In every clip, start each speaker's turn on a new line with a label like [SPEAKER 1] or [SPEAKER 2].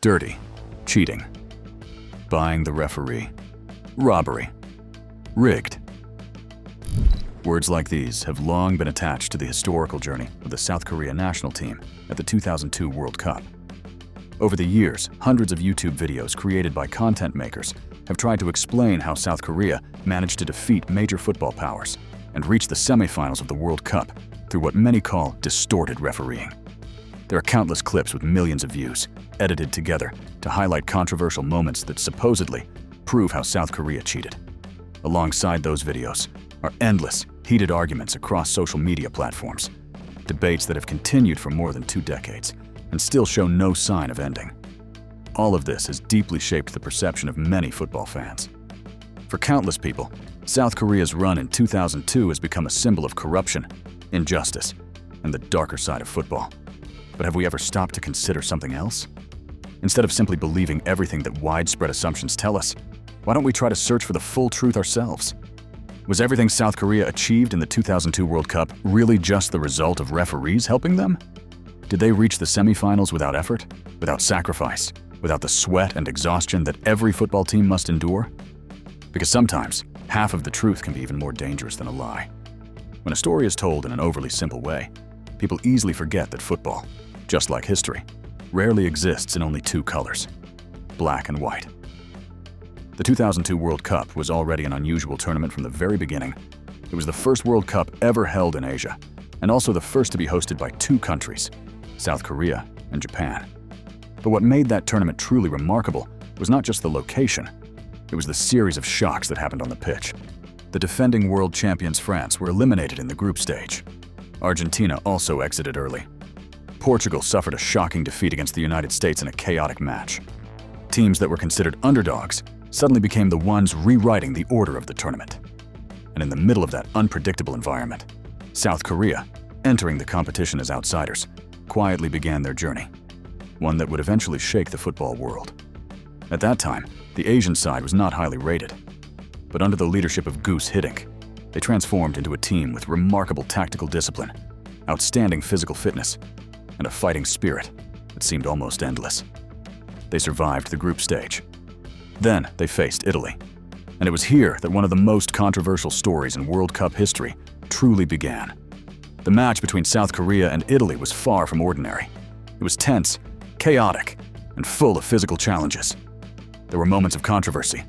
[SPEAKER 1] Dirty, cheating, buying the referee, robbery, rigged. Words like these have long been attached to the historical journey of the South Korea national team at the 2002 World Cup. Over the years, hundreds of YouTube videos created by content makers have tried to explain how South Korea managed to defeat major football powers and reach the semifinals of the World Cup through what many call distorted refereeing. There are countless clips with millions of views, edited together to highlight controversial moments that supposedly prove how South Korea cheated. Alongside those videos are endless, heated arguments across social media platforms, debates that have continued for more than 2 decades and still show no sign of ending. All of this has deeply shaped the perception of many football fans. For countless people, South Korea's run in 2002 has become a symbol of corruption, injustice, and the darker side of football. But have we ever stopped to consider something else? Instead of simply believing everything that widespread assumptions tell us, why don't we try to search for the full truth ourselves? Was everything South Korea achieved in the 2002 World Cup really just the result of referees helping them? Did they reach the semifinals without effort, without sacrifice, without the sweat and exhaustion that every football team must endure? Because sometimes, half of the truth can be even more dangerous than a lie. When a story is told in an overly simple way, people easily forget that football, just like history, rarely exists in only 2 colors, black and white. The 2002 World Cup was already an unusual tournament from the very beginning. It was the first World Cup ever held in Asia, and also the first to be hosted by 2 countries, South Korea and Japan. But what made that tournament truly remarkable was not just the location, it was the series of shocks that happened on the pitch. The defending world champions France were eliminated in the group stage. Argentina also exited early. Portugal suffered a shocking defeat against the United States in a chaotic match. Teams that were considered underdogs suddenly became the ones rewriting the order of the tournament. And in the middle of that unpredictable environment, South Korea, entering the competition as outsiders, quietly began their journey, one that would eventually shake the football world. At that time, the Asian side was not highly rated, but under the leadership of Goose Hiddink, they transformed into a team with remarkable tactical discipline, outstanding physical fitness, and a fighting spirit that seemed almost endless. They survived the group stage. Then they faced Italy, and it was here that one of the most controversial stories in World Cup history truly began. The match between South Korea and Italy was far from ordinary. It was tense, chaotic, and full of physical challenges. There were moments of controversy.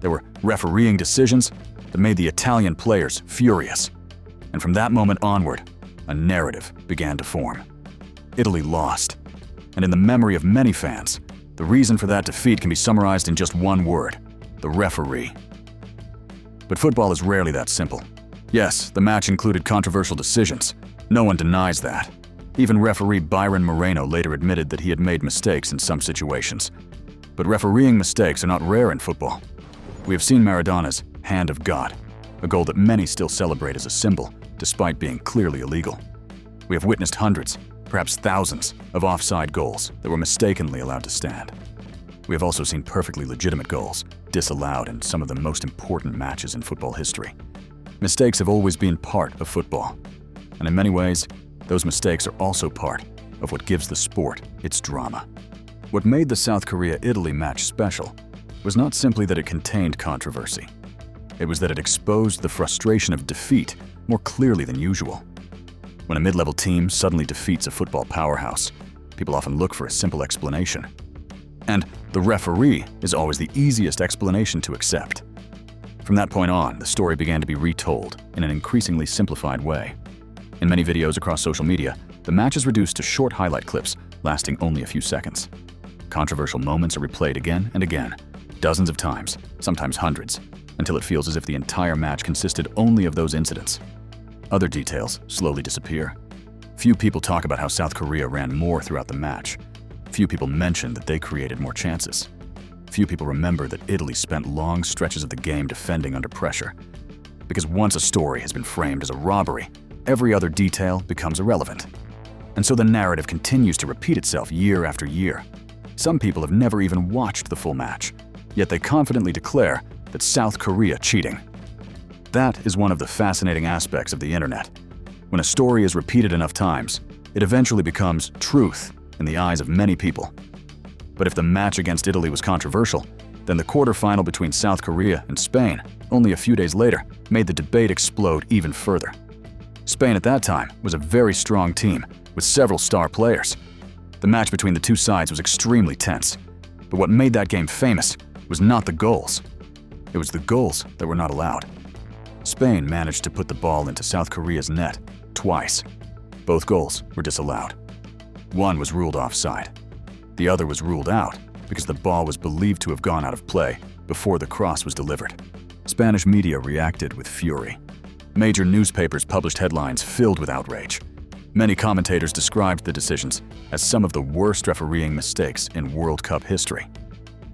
[SPEAKER 1] There were refereeing decisions that made the Italian players furious. And from that moment onward, a narrative began to form. Italy lost, and in the memory of many fans, the reason for that defeat can be summarized in just one word: the referee. But football is rarely that simple. Yes, the match included controversial decisions. No one denies that. Even referee Byron Moreno later admitted that he had made mistakes in some situations. But refereeing mistakes are not rare in football. We have seen Maradona's hand of God, a goal that many still celebrate as a symbol, despite being clearly illegal. We have witnessed hundreds, perhaps thousands, of offside goals that were mistakenly allowed to stand. We have also seen perfectly legitimate goals disallowed in some of the most important matches in football history. Mistakes have always been part of football, and in many ways, those mistakes are also part of what gives the sport its drama. What made the South Korea-Italy match special was not simply that it contained controversy. It was that it exposed the frustration of defeat more clearly than usual. When a mid-level team suddenly defeats a football powerhouse, people often look for a simple explanation. And the referee is always the easiest explanation to accept. From that point on, the story began to be retold in an increasingly simplified way. In many videos across social media, the match is reduced to short highlight clips lasting only a few seconds. Controversial moments are replayed again and again, dozens of times, sometimes hundreds, until it feels as if the entire match consisted only of those incidents. Other details slowly disappear. Few people talk about how South Korea ran more throughout the match. Few people mention that they created more chances. Few people remember that Italy spent long stretches of the game defending under pressure. Because once a story has been framed as a robbery, every other detail becomes irrelevant. And so the narrative continues to repeat itself year after year. Some people have never even watched the full match, yet they confidently declare that South Korea cheating. That is one of the fascinating aspects of the internet. When a story is repeated enough times, it eventually becomes truth in the eyes of many people. But if the match against Italy was controversial, then the quarterfinal between South Korea and Spain, only a few days later, made the debate explode even further. Spain at that time was a very strong team with several star players. The match between the two sides was extremely tense. But what made that game famous was not the goals. It was the goals that were not allowed. Spain managed to put the ball into South Korea's net twice. Both goals were disallowed. One was ruled offside. The other was ruled out because the ball was believed to have gone out of play before the cross was delivered. Spanish media reacted with fury. Major newspapers published headlines filled with outrage. Many commentators described the decisions as some of the worst refereeing mistakes in World Cup history.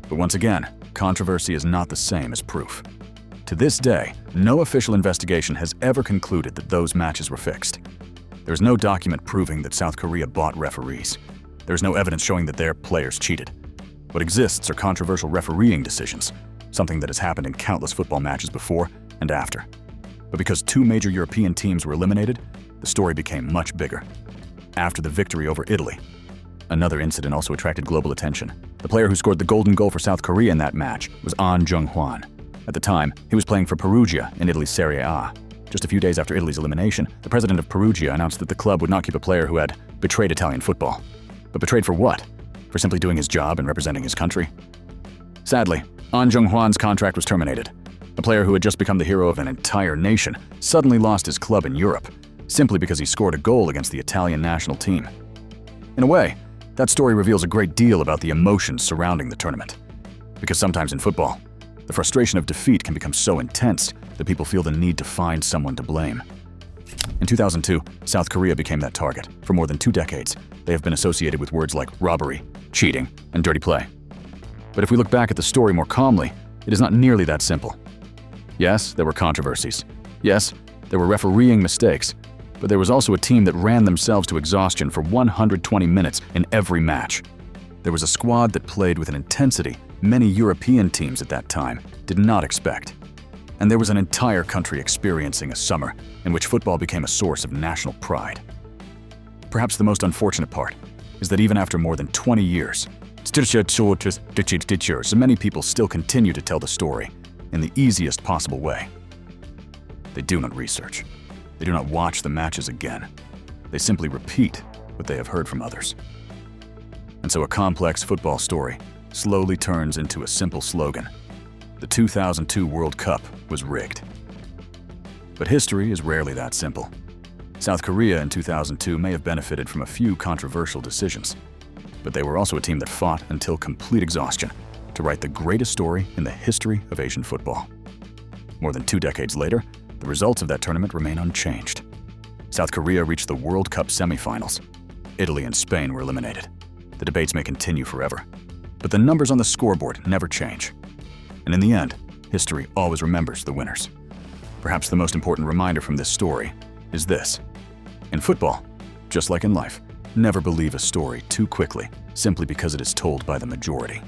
[SPEAKER 1] But once again, controversy is not the same as proof. To this day, no official investigation has ever concluded that those matches were fixed. There is no document proving that South Korea bought referees. There is no evidence showing that their players cheated. What exists are controversial refereeing decisions, something that has happened in countless football matches before and after. But because two major European teams were eliminated, the story became much bigger. After the victory over Italy, another incident also attracted global attention. The player who scored the golden goal for South Korea in that match was An Jung-hwan. At the time, he was playing for Perugia in Italy's Serie A. Just a few days after Italy's elimination, the president of Perugia announced that the club would not keep a player who had betrayed Italian football. But betrayed for what? For simply doing his job and representing his country? Sadly, An Jung-hwan's contract was terminated. A player who had just become the hero of an entire nation suddenly lost his club in Europe, simply because he scored a goal against the Italian national team. In a way, that story reveals a great deal about the emotions surrounding the tournament. Because sometimes in football, the frustration of defeat can become so intense that people feel the need to find someone to blame. In 2002, South Korea became that target. For more than 2 decades, they have been associated with words like robbery, cheating, and dirty play. But if we look back at the story more calmly, it is not nearly that simple. Yes, there were controversies. Yes, there were refereeing mistakes. But there was also a team that ran themselves to exhaustion for 120 minutes in every match. There was a squad that played with an intensity many European teams at that time did not expect. And there was an entire country experiencing a summer in which football became a source of national pride. Perhaps the most unfortunate part is that even after more than 20 years, many people still continue to tell the story in the easiest possible way. They do not research. They do not watch the matches again. They simply repeat what they have heard from others. And so a complex football story slowly turns into a simple slogan. The 2002 World Cup was rigged. But history is rarely that simple. South Korea in 2002 may have benefited from a few controversial decisions, but they were also a team that fought until complete exhaustion to write the greatest story in the history of Asian football. More than 2 decades later, the results of that tournament remain unchanged. South Korea reached the World Cup semifinals. Italy and Spain were eliminated. The debates may continue forever, but the numbers on the scoreboard never change. And in the end, history always remembers the winners. Perhaps the most important reminder from this story is this. In football, just like in life, never believe a story too quickly simply because it is told by the majority.